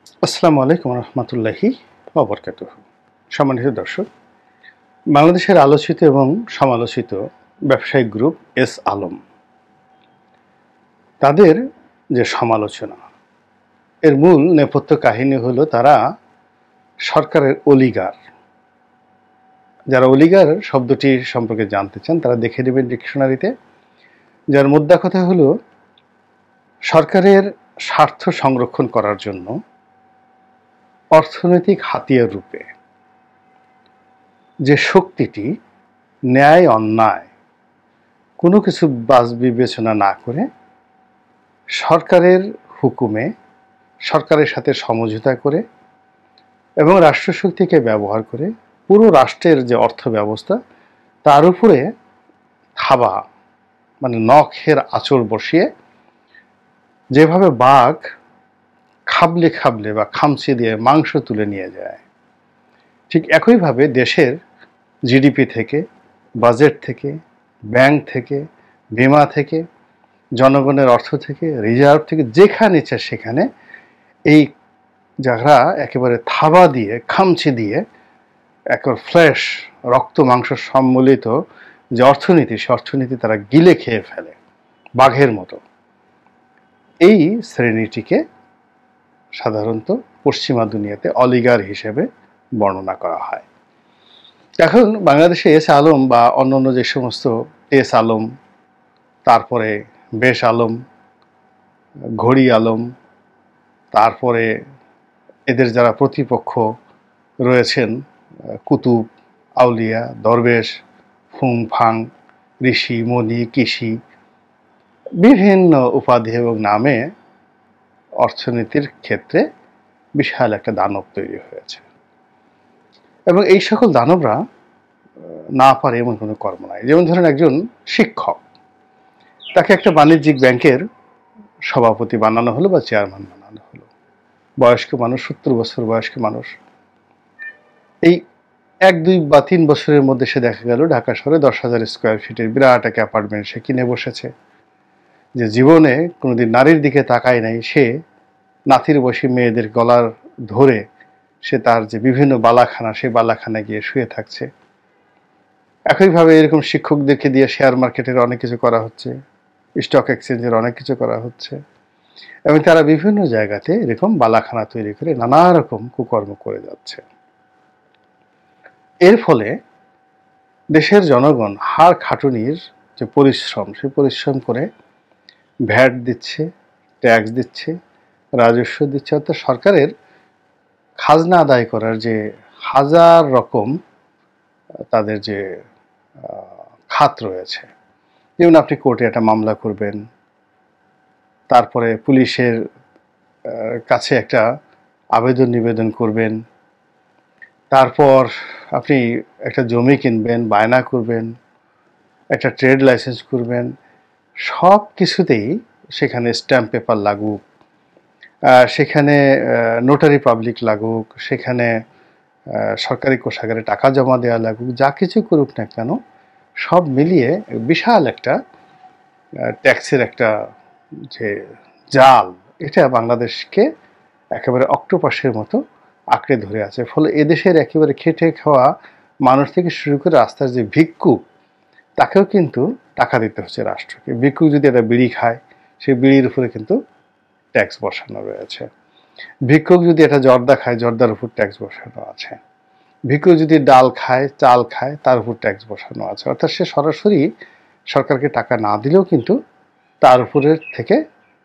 আসসালামু আলাইকুম রহমতুল্লাহি ওয়া বারাকাতুহু। সম্মানিত দর্শক, বাংলাদেশের আলোচিত এবং সমালোচিত ব্যবসায়িক গ্রুপ এস আলম, তাদের যে সমালোচনা, এর মূল নেপথ্য কাহিনী হলো তারা সরকারের অলিগার। যারা অলিগার শব্দটি সম্পর্কে জানতে চান তারা দেখে নেবেন ডিকশনারিতে। যার মোদ্দা কথা হলো সরকারের স্বার্থ সংরক্ষণ করার জন্য অর্থনৈতিক হাতিয়ার রূপে যে শক্তিটি ন্যায় অন্যায় কোনো কিছু বাছ বিবেচনা না করে সরকারের হুকুমে, সরকারের সাথে সমঝোতা করে এবং রাষ্ট্রশক্তিকে ব্যবহার করে পুরো রাষ্ট্রের যে অর্থ ব্যবস্থা তার উপরে থাবা মানে নখের আঁচড় বসিয়ে যেভাবে বাঘ খাবলে খাবলে বা খামচি দিয়ে মাংস তুলে নিয়ে যায়, ঠিক একইভাবে দেশের জিডিপি থেকে, বাজেট থেকে, ব্যাংক থেকে, বীমা থেকে, জনগণের অর্থ থেকে, রিজার্ভ থেকে, যেখানে ইচ্ছা সেখানে এই যারা একেবারে থাবা দিয়ে খামচি দিয়ে একেবারে ফ্ল্যাশ রক্ত মাংস সম্মিলিত যে অর্থনীতি, সে অর্থনীতি তারা গিলে খেয়ে ফেলে বাঘের মতো। এই শ্রেণীটিকে সাধারণত পশ্চিমা দুনিয়াতে অলিগার হিসেবে বর্ণনা করা হয়। এখন বাংলাদেশে এস আলম বা অন্যান্য যে সমস্ত এস আলম, তারপরে বেশ আলম, ঘড়ি আলম, তারপরে এদের যারা প্রতিপক্ষ রয়েছেন কুতুব, আউলিয়া, দরবেশ, ফুং ফাং, ঋষি, মণি, কৃষি, বিভিন্ন উপাধি এবং নামে অর্থনীতির ক্ষেত্রে বিশাল একটা দানব তৈরি হয়েছে এবং এই সকল দানবরা না পারে এমন কোনো কর্ম নাই। যেমন ধরেন একজন শিক্ষক, তাকে একটা বাণিজ্যিক ব্যাংকের সভাপতি বানানো হলো বা চেয়ারম্যান বানানো হলো, বয়স্ক মানুষ, 70 বছর বয়স্ক মানুষ। এই 1, 2 বা 3 বছরের মধ্যে সে দেখা গেল ঢাকা শহরে 10,000 স্কোয়ার ফিটের বিরাট এক অ্যাপার্টমেন্ট সে কিনে বসেছে। যে জীবনে কোনোদিন নারীর দিকে তাকায় নাই, সে নাতির বয়সী মেয়েদের গলার ধরে সে তার যে বিভিন্ন বালাখানা, সেই বালাখানায় গিয়ে শুয়ে থাকছে। একইভাবে এরকম শিক্ষকদেরকে দিয়ে শেয়ার মার্কেটের অনেক কিছু করা হচ্ছে, স্টক এক্সচেঞ্জের অনেক কিছু করা হচ্ছে এবং তারা বিভিন্ন জায়গাতে এরকম বালাখানা তৈরি করে নানা রকম কুকর্ম করে যাচ্ছে। এর ফলে দেশের জনগণ হাড় খাটুনির যে পরিশ্রম, সেই পরিশ্রম করে ভ্যাট দিচ্ছে, ট্যাক্স দিচ্ছে, রাজস্ব দিচ্ছে, অর্থাৎ সরকারের খাজনা আদায় করার যে হাজার রকম তাদের যে খাত রয়েছে। যেমন আপনি কোর্টে একটা মামলা করবেন, তারপরে পুলিশের কাছে একটা আবেদন নিবেদন করবেন, তারপর আপনি একটা জমি কিনবেন, বায়না করবেন, একটা ট্রেড লাইসেন্স করবেন, সব কিছুতেই সেখানে স্ট্যাম্প পেপার লাগুক, সেখানে নোটারি পাবলিক লাগুক, সেখানে সরকারি কোষাগারে টাকা জমা দেওয়া লাগুক, যা কিছু করুক না কেন সব মিলিয়ে বিশাল একটা ট্যাক্সের একটা যে জাল, এটা বাংলাদেশকে একেবারে অক্টোপাসের মতো আঁকড়ে ধরে আছে। ফলে এদেশের একেবারে খেটে খাওয়া মানুষ থেকে শুরু করে রাস্তার যে ভিক্ষুক, তাকেও কিন্তু টাকা দিতে হচ্ছে রাষ্ট্রকে। ভিক্ষুক যদি একটা বিড়ি খায়, সেই বিড়ির উপরে কিন্তু ট্যাক্স বসানো রয়েছে। ভিক্ষুক যদি একটা জর্দা খায়, জর্দার উপর ট্যাক্স বসানো আছে। ভিক্ষুক যদি ডাল খায়, চাল খায়, তার উপর ট্যাক্স বসানো আছে। অর্থাৎ সে সরাসরি সরকারকে টাকা না দিলেও কিন্তু তার উপরের থেকে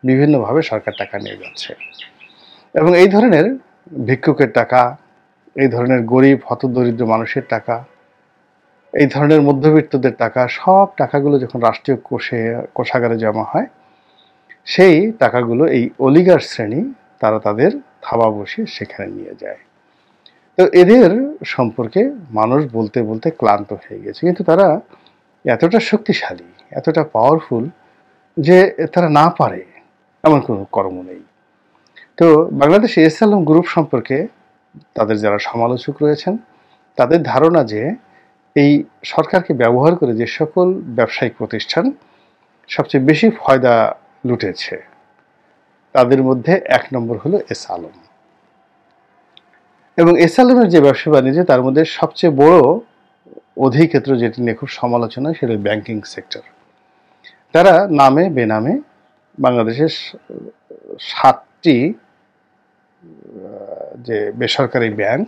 বিভিন্নভাবে সরকার টাকা নিয়ে যাচ্ছে এবং এই ধরনের ভিক্ষুকের টাকা, এই ধরনের গরিব হতদরিদ্র মানুষের টাকা, এই ধরনের মধ্যবিত্তদের টাকা, সব টাকাগুলো যখন রাষ্ট্রীয় কোষাগারে জমা হয়, সেই টাকাগুলো এই অলিগার শ্রেণী তারা তাদের থাবা বসিয়ে সেখানে নিয়ে যায়। তো এদের সম্পর্কে মানুষ বলতে বলতে ক্লান্ত হয়ে গেছে, কিন্তু তারা এতটা শক্তিশালী, এতটা পাওয়ারফুল যে তারা না পারে এমন কোনো কর্ম নেই। তো বাংলাদেশ এস আলম গ্রুপ সম্পর্কে তাদের যারা সমালোচক রয়েছেন তাদের ধারণা যে এই সরকারকে ব্যবহার করে যে সকল ব্যবসায়িক প্রতিষ্ঠান সবচেয়ে বেশি ফয়দা লুটেছে তাদের মধ্যে 1 নম্বর হলো এস আলম। এবং এস আলমের যে ব্যবসা বাণিজ্য তার মধ্যে সবচেয়ে বড় অধিক্ষেত্র যেটি নিয়ে খুব সমালোচনা, সেটা ব্যাংকিং সেক্টর। তারা নামে বেনামে বাংলাদেশের 7টি যে বেসরকারি ব্যাংক,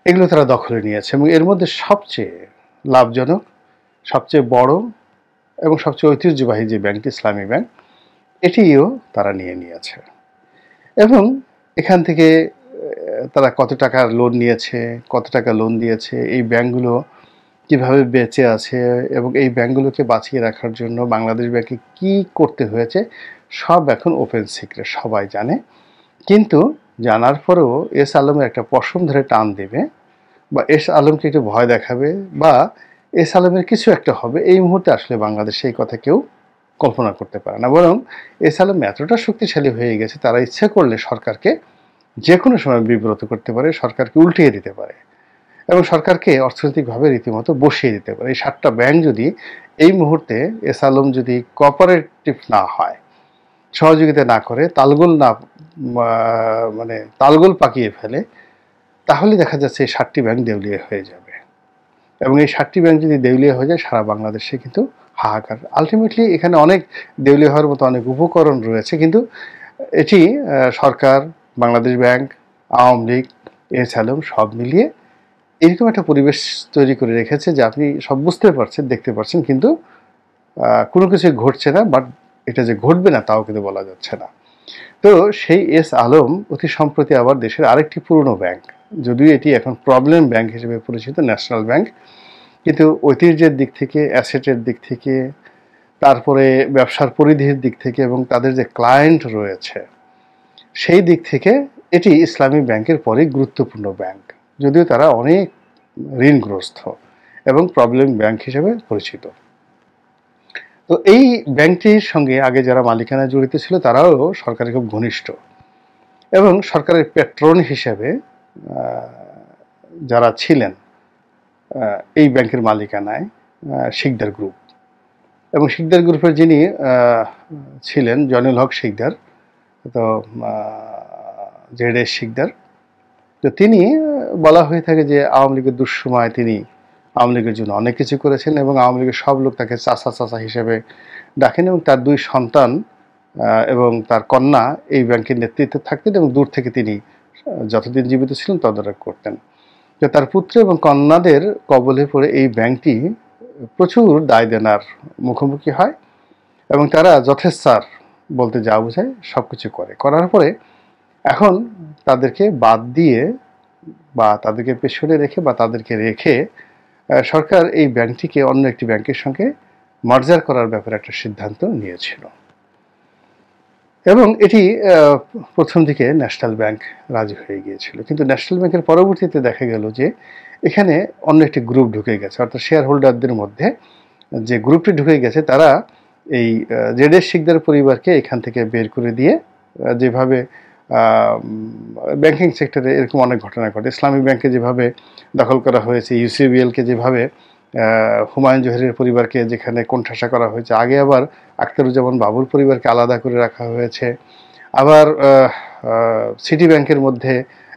এগুলো তারা দখলে নিয়েছে এবং এর মধ্যে সবচেয়ে লাভজনক, সবচেয়ে বড় এবং সবচেয়ে ঐতিহ্যবাহী যে ব্যাংকটি ইসলামী ব্যাংক, এটিও তারা নিয়ে নিয়েছে। এবং এখান থেকে তারা কত টাকার লোন নিয়েছে, কত টাকা লোন দিয়েছে, এই ব্যাংকগুলো কিভাবে বেঁচে আছে এবং এই ব্যাংকগুলোকে বাঁচিয়ে রাখার জন্য বাংলাদেশ ব্যাংকে কি করতে হয়েছে, সব এখন ওপেন সিক্রেট, সবাই জানে। কিন্তু জানার পরেও এস আলমের একটা পশম ধরে টান দেবে বা এস আলমকে একটু ভয় দেখাবে বা এস আলমের কিছু একটা হবে, এই মুহূর্তে আসলে বাংলাদেশে এই কথা কেউ কল্পনা করতে পারে না। বরং এস আলম এতটা শক্তিশালী হয়ে গেছে, তারা ইচ্ছে করলে সরকারকে যে কোনো সময় বিব্রত করতে পারে, সরকারকে উল্টিয়ে দিতে পারে এবং সরকারকে অর্থনৈতিকভাবে রীতিমতো বসিয়ে দিতে পারে। এই 7টা ব্যাংক যদি এই মুহূর্তে এস আলম যদি কোঅপারেটিভ না হয়, সহযোগিতা না করে, তালগোল পাকিয়ে ফেলে, তাহলে দেখা যাচ্ছে এই 7টি ব্যাংক দেউলিয়া হয়ে যাবে। এবং এই 7টি ব্যাংক যদি দেউলিয়া হয়ে যায়, সারা বাংলাদেশে কিন্তু হাহাকার। আলটিমেটলি এখানে অনেক দেউলিয়া হওয়ার মতো অনেক উপকরণ রয়েছে, কিন্তু এটি সরকার, বাংলাদেশ ব্যাংক, আওয়ামী লীগ, এস আলম সব মিলিয়ে এরকম একটা পরিবেশ তৈরি করে রেখেছে যে আপনি সব বুঝতে পারছেন, দেখতে পাচ্ছেন, কিন্তু কোনো কিছু ঘটছে না। বাট এটা যে ঘটবে না তাও কিন্তু বলা যাচ্ছে না। তো সেই এস আলম অতি সম্প্রতি আবার দেশের আরেকটি পুরনো ব্যাংক, যদিও এটি এখন প্রবলেম ব্যাংক হিসেবে পরিচিত, ন্যাশনাল ব্যাংক, কিন্তু ঐতিহ্যের দিক থেকে, অ্যাসেটের দিক থেকে, তারপরে ব্যবসার পরিধির দিক থেকে এবং তাদের যে ক্লায়েন্ট রয়েছে সেই দিক থেকে এটি ইসলামী ব্যাংকের পরে গুরুত্বপূর্ণ ব্যাংক, যদিও তারা অনেক ঋণগ্রস্ত এবং প্রবলেম ব্যাংক হিসেবে পরিচিত। তো এই ব্যাংকটির সঙ্গে আগে যারা মালিকানা জড়িত ছিল তারাও সরকারের খুব ঘনিষ্ঠ এবং সরকারের পেট্রন হিসেবে যারা ছিলেন এই ব্যাংকের মালিকানায় শিকদার গ্রুপ, এবং শিকদার গ্রুপের যিনি ছিলেন জয়নুল হক শিকদার, তো জেড.এস শিকদার, তো তিনি বলা হয়ে থাকে যে আওয়ামী লীগের দুঃসময় তিনি আওয়ামী লীগের জন্য অনেক কিছু করেছেন এবং আওয়ামী লীগের সব লোক তাকে চাচা চাচা হিসেবে ডাকেন এবং তার 2 সন্তান এবং তার কন্যা এই ব্যাংকের নেতৃত্বে থাকতেন এবং দূর থেকে তিনি যতদিন জীবিত ছিলেন তদারক করতেন। তো তার পুত্র এবং কন্যাদের কবলে পড়ে এই ব্যাংকটি প্রচুর দায় দেনার মুখোমুখি হয় এবং তারা যথেচ্ছার বলতে যা বোঝায় সব কিছু করার পরে এখন তাদেরকে বাদ দিয়ে বা তাদেরকে পেছনে রেখে বা তাদেরকে রেখে সরকার এই ব্যাংকটিকে অন্য একটি ব্যাংকের সঙ্গে মার্জার করার ব্যাপারে একটা সিদ্ধান্ত নিয়েছিল এবং এটি প্রথম দিকে ন্যাশনাল ব্যাংক রাজি হয়ে গিয়েছিল। কিন্তু ন্যাশনাল ব্যাংকের পরবর্তীতে দেখা গেল যে এখানে অন্য একটি গ্রুপ ঢুকে গেছে, অর্থাৎ শেয়ার হোল্ডারদের মধ্যে যে গ্রুপটি ঢুকে গেছে তারা এই জেড.এস শিকদার পরিবারকে এখান থেকে বের করে দিয়ে, যেভাবে ব্যাংকিং সেক্টরে এরকম অনেক ঘটনা ঘটে, ইসলামী ব্যাংকে যেভাবে দখল করা হয়েছে, ইউসিবিএলকে যেভাবে হুমায়ুন জহিরের পরিবারকে যেখানে কোণঠাসা করা হয়েছে, আগে আবার আখতারুজ্জামান বাবুর পরিবারকে আলাদা করে রাখা হয়েছে, আবার সিটি ব্যাংকের মধ্যে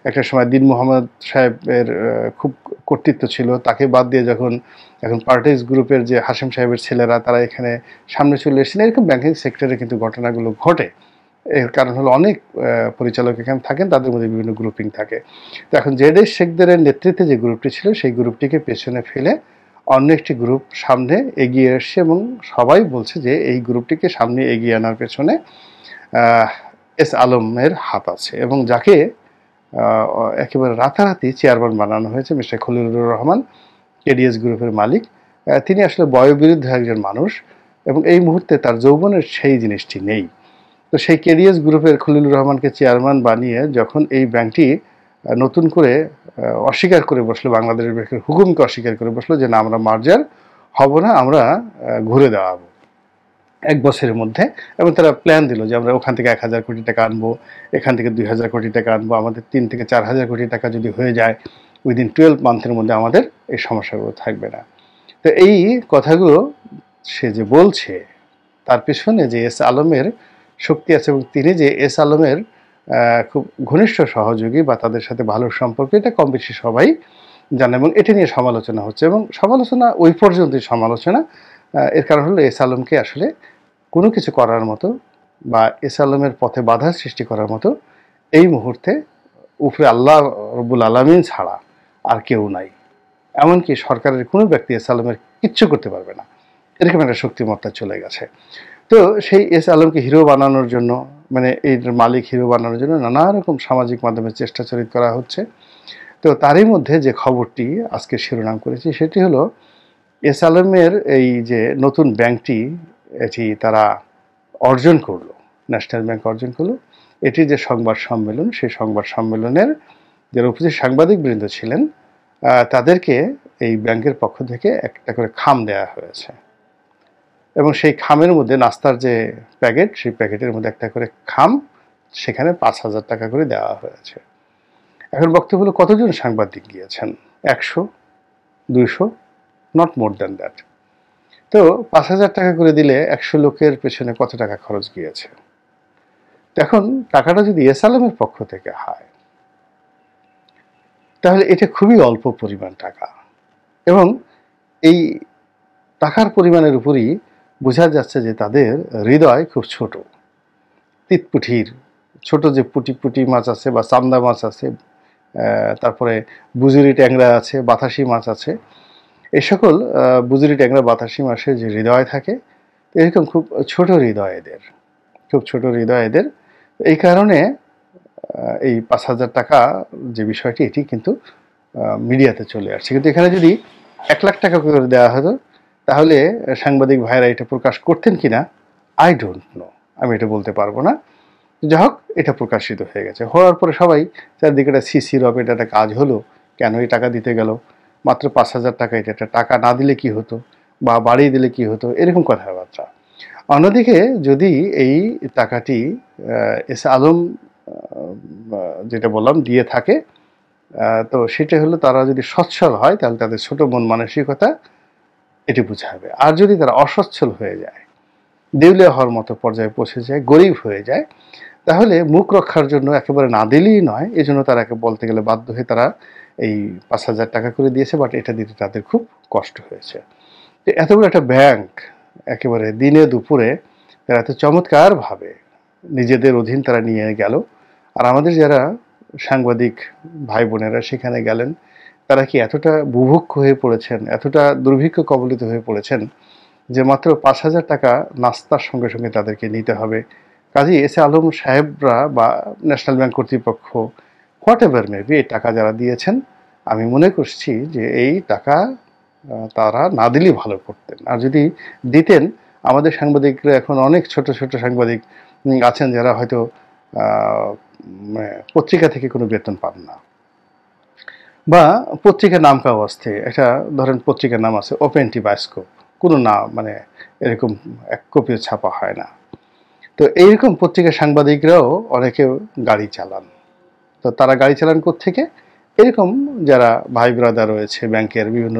একটা সময় দিন মোহাম্মদ সাহেবের খুব কর্তৃত্ব ছিল, তাকে বাদ দিয়ে যখন এখন পার্টিস গ্রুপের যে হাশেম সাহেবের ছেলেরা তারা এখানে সামনে চলে এসেছেন, এরকম ব্যাংকিং সেক্টরে কিন্তু ঘটনাগুলো ঘটে। এর কারণ হলো অনেক পরিচালক এখানে থাকেন, তাদের মধ্যে বিভিন্ন গ্রুপিং থাকে। তো এখন জেড.এস শিকদারের নেতৃত্বে যে গ্রুপটি ছিল সেই গ্রুপটিকে পেছনে ফেলে অন্য একটি গ্রুপ সামনে এগিয়ে এসছে এবং সবাই বলছে যে এই গ্রুপটিকে সামনে এগিয়ে আনার পেছনে এস আলমের হাত আছে এবং যাকে একেবারে রাতারাতি চেয়ারম্যান বানানো হয়েছে মিস্টার খলিলুর রহমান, কেডিএস গ্রুপের মালিক। তিনি আসলে বয়োবৃদ্ধ একজন মানুষ এবং এই মুহূর্তে তার যৌবনের সেই জিনিসটি নেই। তো সেই কেডিএস গ্রুপের খলিলুর রহমানকে চেয়ারম্যান বানিয়ে যখন এই ব্যাংকটি নতুন করে অস্বীকার করে বসলো, বাংলাদেশ ব্যাংকের হুকুমকে অস্বীকার করে বসলো যে না আমরা মার্জার হব না, আমরা ঘুরে দেওয়াবো 1 বছরের মধ্যে, এবং তারা প্ল্যান দিল যে আমরা ওখান থেকে 1000 কোটি টাকা আনবো, এখান থেকে 2000 কোটি টাকা আনবো, আমাদের 3 থেকে 4000 কোটি টাকা যদি হয়ে যায় উইদিন 12 মান্থের মধ্যে আমাদের এই সমস্যাগুলো থাকবে না। তো এই কথাগুলো সে যে বলছে তার পেছনে যে এস আলমের শক্তি আছে এবং তিনি যে এস আলমের খুব ঘনিষ্ঠ সহযোগী বা তাদের সাথে ভালো সম্পর্ক, এটা কম বেশি সবাই জানে, এবং এটা নিয়ে সমালোচনা হচ্ছে, এবং সমালোচনা ওই পর্যন্তই সমালোচনা। এর কারণ হলো এস আলমকে আসলে কোনো কিছু করার মতো বা এস আলমের পথে বাধার সৃষ্টি করার মতো এই মুহূর্তে উপরে আল্লাহ রব্বুল আলামিন ছাড়া আর কেউ নাই। এমনকি সরকারের কোনো ব্যক্তি এস আলমের কিচ্ছু করতে পারবে না, এরকম একটা শক্তিমত্তা চলে গেছে। তো সেই এস আলমকে হিরো বানানোর জন্য, মানে এই মালিক হিরো বানানোর জন্য নানা রকম সামাজিক মাধ্যমে চেষ্টা চরিত করা হচ্ছে। তো তারই মধ্যে যে খবরটি আজকে শিরোনাম করেছি সেটি হলো এস আলমের এই যে নতুন ব্যাংকটি, এটি তারা অর্জন করলো, ন্যাশনাল ব্যাংক অর্জন করলো। এটি যে সংবাদ সম্মেলন, সেই সংবাদ সম্মেলনের যারা উপস্থিত সাংবাদিকবৃন্দ ছিলেন তাদেরকে এই ব্যাংকের পক্ষ থেকে একটা করে খাম দেওয়া হয়েছে, এবং সেই খামের মধ্যে নাস্তার যে প্যাকেট, সেই প্যাকেটের মধ্যে একটা করে খাম, সেখানে 5,000 টাকা করে দেওয়া হয়েছে। এখন বক্তব্য হলো কতজন সাংবাদিক গিয়েছেন? 100, 200, নট মোর দ্যান দ্যাট। তো 5,000 টাকা করে দিলে 100 লোকের পেছনে কত টাকা খরচ গিয়েছে? এখন টাকাটা যদি এস আলমের পক্ষ থেকে হয় তাহলে এটা খুবই অল্প পরিমাণ টাকা, এবং এই টাকার পরিমাণের উপরই বোঝা যাচ্ছে যে তাদের হৃদয় খুব ছোট, তিতপুঠির ছোট যে পুটি পুটি মাছ আছে বা চান্দা মাছ আছে, তারপরে বুজুরি ট্যাংরা আছে, বাতাসি মাছ আছে, এই সকল বুজুরি ট্যাংরা বাতাসি মাছের যে হৃদয় থাকে, এরকম খুব ছোট হৃদয় এদের, খুব ছোট হৃদয় এদের। এই কারণে এই 5,000 টাকা যে বিষয়টি, এটি কিন্তু মিডিয়াতে চলে আসছে। কিন্তু এখানে যদি 1 লাখ টাকা করে দেওয়া হতো তাহলে সাংবাদিক ভাইরা এটা প্রকাশ করতেন কিনা আই ডোন্ট নো, আমি এটা বলতে পারবো না। যাই হোক, এটা প্রকাশিত হয়ে গেছে। হওয়ার পরে সবাই চারদিকে একটা সিসি রব, এটা একটা কাজ হলো, কেন এই টাকা দিতে গেল, মাত্র 5,000 টাকা, এটা একটা টাকা না দিলে কি হতো বা বাড়িয়ে দিলে কি হতো, এরকম কথাবার্তা। অন্যদিকে যদি এই টাকাটি এস আলম যেটা বললাম দিয়ে থাকে, তো সেটা হলো তারা যদি সচ্ছল হয় তাহলে তাদের ছোট মন মানসিকতা এটি বোঝাবে। আর যদি তারা অসচ্ছল হয়ে যায়, দেউলিয়া হওয়ার মতো পর্যায়ে পৌঁছে যায়, গরিব হয়ে যায়, তাহলে মুখ রক্ষার জন্য একেবারে না দিলেই নয়, এই জন্য তারা বলতে গেলে বাধ্য হয়ে তারা এই 5,000 টাকা করে দিয়েছে, বাট এটা দিতে তাদের খুব কষ্ট হয়েছে। তো এত বড় একটা ব্যাংক একেবারে দিনে দুপুরে তারা এত চমৎকারভাবে নিজেদের অধীন তারা নিয়ে গেল। আর আমাদের যারা সাংবাদিক ভাই বোনেরা সেখানে গেলেন, তারা কি এতটা বুভুক্ষ হয়ে পড়েছেন, এতটা দুর্ভিক্ষ কবলিত হয়ে পড়েছেন যে মাত্র 5,000 টাকা নাস্তার সঙ্গে সঙ্গে তাদেরকে নিতে হবে। কাজী এস আলম সাহেবরা বা ন্যাশনাল ব্যাংক কর্তৃপক্ষ, হোয়াট এভার মেবি, এই টাকা যারা দিয়েছেন, আমি মনে করছি যে এই টাকা তারা না দিলেই ভালো করতেন। আর যদি দিতেন, আমাদের সাংবাদিকরা এখন অনেক ছোট ছোট সাংবাদিক আছেন যারা হয়তো পত্রিকা থেকে কোনো বেতন পান না, বা পত্রিকার নাম কাও আসতে, একটা ধরেন পত্রিকার নাম আছে ওপেন টি বায়োস্কোপ, কোনো না মানে এরকম এক কপিও ছাপা হয় না। তো এইরকম পত্রিকার সাংবাদিকরাও অনেকে গাড়ি চালান। তো তারা গাড়ি চালান কোত্থেকে? এরকম যারা ভাই ব্রাদার রয়েছে ব্যাংকের বিভিন্ন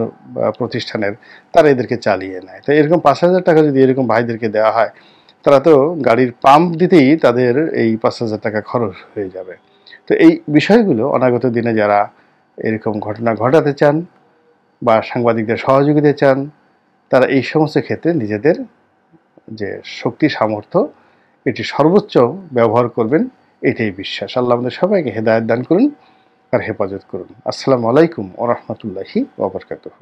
প্রতিষ্ঠানের, তারা এদেরকে চালিয়ে নেয়। তো এরকম 5,000 টাকা যদি এরকম ভাইদেরকে দেওয়া হয়, তারা তো গাড়ির পাম্প দিতেই তাদের এই 5,000 টাকা খরচ হয়ে যাবে। তো এই বিষয়গুলো অনাগত দিনে যারা এরকম ঘটনা ঘটাতে চান বা সাংবাদিকদের সহযোগিতা চান, তারা এই সমস্ত ক্ষেত্রে নিজেদের যে শক্তি সামর্থ্য এটি সর্বোচ্চ ব্যবহার করবেন, এটাই বিশ্বাস। আল্লাহ আমাদের সবাইকে হেদায়েত দান করুন আর হেফাজত করুন। আসসালামু আলাইকুম ওয়া রাহমাতুল্লাহি ওয়া বারাকাতুহু।